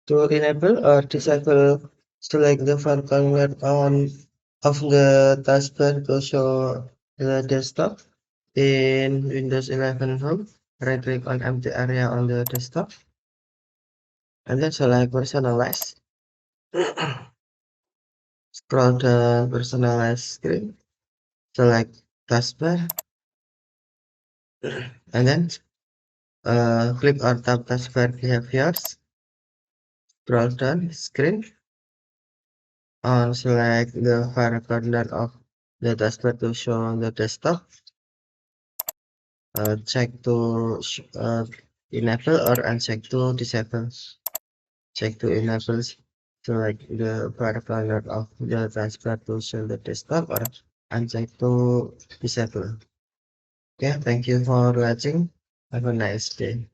To enable or disable, select the far corner on of the taskbar to show the desktop. In Windows 11 Home, right-click on empty area on the desktop, and then select Personalize. Scroll the Personalize screen, select Taskbar, and then click on Tab Taskbar Behaviors. Scroll down screen, select the far corner of the taskbar to show the desktop. Check to enable or uncheck to disable. Check to enable, select the far corner of the taskbar to show the desktop, or uncheck to disable. Okay, thank you for watching. Have a nice day.